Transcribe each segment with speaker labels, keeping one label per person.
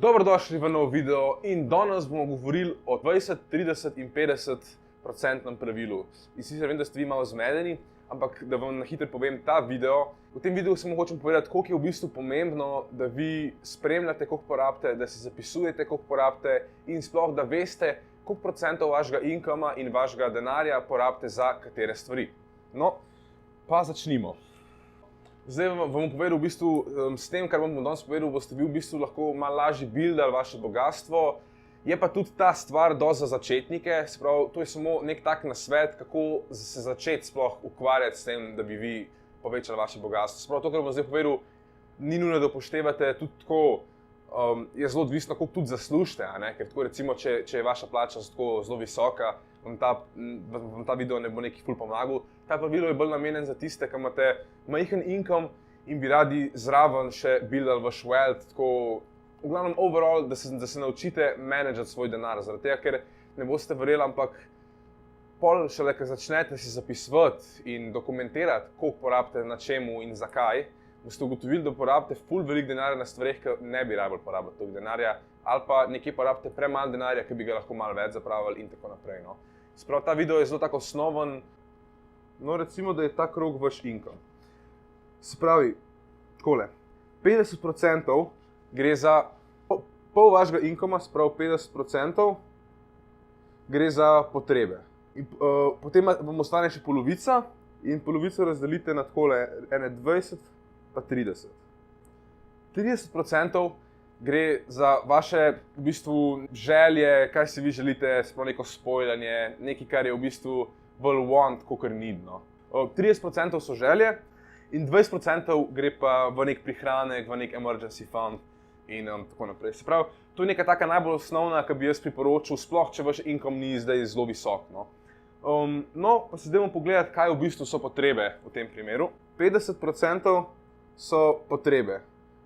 Speaker 1: Dobrodošli v nov video in danes bomo govorili o 20, 30 in 50% pravilu. In sicer vem, da ste vi malo zmedeni, ampak da vam na hitro povem ta video. V tem videu samo hočem povedati, koliko je v bistvu pomembno, da vi spremljate, koliko porabite, da si zapisujete, koliko porabite in sploh, da veste, koliko procentov vašega inkama in vašega denarja porabite za katere stvari. No, pa začnimo. Zdaj vam bom povedal v bistvu, s tem, kar vam bom danes povedal, boste vi v bistvu lahko malo lažje buildali vaše bogastvo. Je pa tudi ta stvar dosti za začetnike, se pravi, to je samo nek tak nasvet, kako se začeti sploh ukvarjati s tem, da bi vi povečali vaše bogastvo. Se pravi, to, kar bom zdaj povedal, ni nujno, da upoštevate tudi tako, je zelo odvisno, koliko tudi zaslužite, ker tako recimo, če je vaša plača zelo visoka, vam ta video ne bo neki ful pomagal. Ta pravilo je bolj namenjen za tiste, ki imate majhen income in bi radi zraven še buildali vaš wealth, tako v glavnem overall, da se naučite menedžati svoj denar, zaradi tega, ker ne boste verjeli, ampak pol šele, ko začnete si zapisovati in dokumentirati, koliko porabite na čemu in zakaj, boste ugotovili, da porabite ful veliko denarja na stvareh, ki ne bi rabili porabiti toliko denarja, ali pa nekje porabite premalo denarja, ki bi ga lahko malo več zapravili in tako naprej. No. Sprav, ta video je zelo tako osnoven, no recimo, da je ta krog vaš income. Se pravi, takole, 50% gre za pol vašega incoma, se pravi 50% gre za potrebe. In, potem vam ostane še polovica in polovico razdelite na takole, ene 20 pa 30. 30% gre za vaše v bistvu želje, kaj si vi želite, sploh neko spoiljanje, nekaj, kar je v bistvu bolj want, kakor need. No. 30% so želje in 20% gre pa v nek prihranek, v nek emergency fund in tako naprej. Se pravi, to je neka taka najbolj osnovna, ki bi jaz priporočil, sploh če vaš income ni zdaj zelo visok. No. No, pa se zdaj pogledati, kaj v bistvu so potrebe v tem primeru. 50% so potrebe.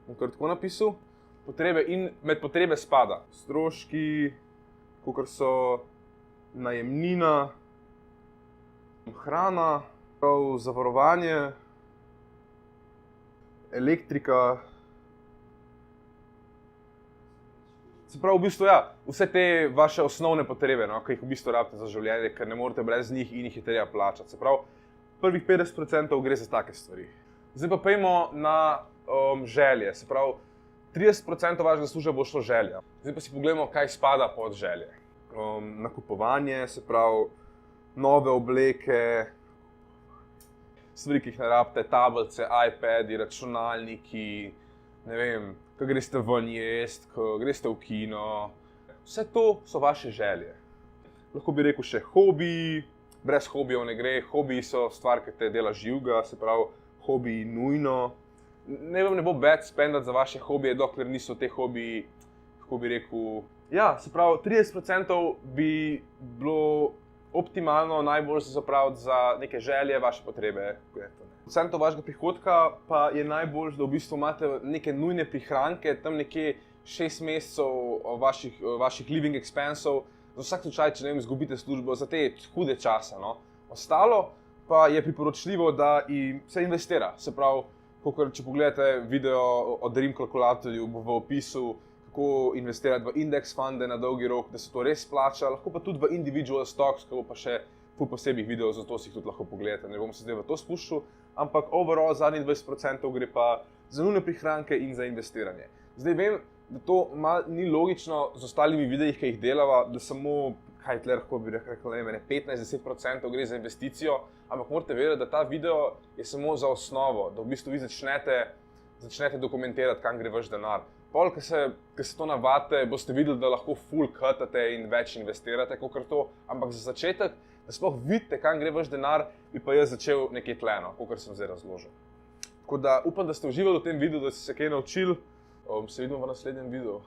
Speaker 1: Bom kar tako napisal. Potrebe in med potrebe spada stroški, kakor so najemnina, hrana, zavarovanje, elektrika. Se pravi, v bistvu, ja, vse te vaše osnovne potrebe, no, ki jih v bistvu rabite za življenje, ker ne morete brez njih in jih je treba plačati. Se pravi, prvih 50% gre za take stvari. Zdaj pa pojdimo na želje. Se pravi, 30% vašega zaslužka bo šlo želja. Zdaj pa si pogledamo, kaj spada pod želje. Nakupovanje, se pravi, nove obleke, stvari, ki jih ne rabite, tablice, iPadi, računalniki, ne vem, ko greste ven jest, ko greste v kino. Vse to so vaše želje. Lahko bi rekel še hobiji, brez hobijev ne gre. Hobiji so stvar, ki te dela živega, se pravi, hobiji nujno. Ne vam ne bo bad spendati za vaše hobije, dokler niso te hobiji, kako bi rekel. Ja, se pravi, 30% bi bilo optimalno najbolj se zapraviti za neke želje, vaše potrebe. Procentov vašega prihodka pa je najbolj, da v bistvu imate neke nujne prihranke, tam nekje 6 mesecev vaših living expensov, za vsak slučaj, če ne vem, izgubite službo, za te hude čase. No. Ostalo pa je priporočljivo, da se investira. Se pravi, če pogledate video o Dream kalkulatorju v opisu, kako investirati v index funde na dolgi rok, da se to res plača, lahko pa tudi v individual stocks, ki bo pa še ful posebnih videov, zato si jih tudi lahko pogledate. Ne bom se zdaj v to spuščal, ampak overall zadnjih 20% gre pa za nujne prihranke in za investiranje. Zdaj vem, da to malo ni logično z ostalimi videi, ki jih delava, da samo, kaj tle lahko bi rekel, 15-10% gre za investicijo, ampak morate vedeti, da ta video je samo za osnovo, da v bistvu vi začnete dokumentirati, kam gre vaš denar. Pol, ko se to navadite, boste videli, da lahko ful cutate in več investirate, kakor to, ampak za začetek, da sploh vidite, kam gre vaš denar, bi pa jaz začel nekje tleno, kakor sem zdaj razložil. Tako da upam, da ste uživali v tem videu, da ste se kaj naučili. Se vidimo v naslednjem videu.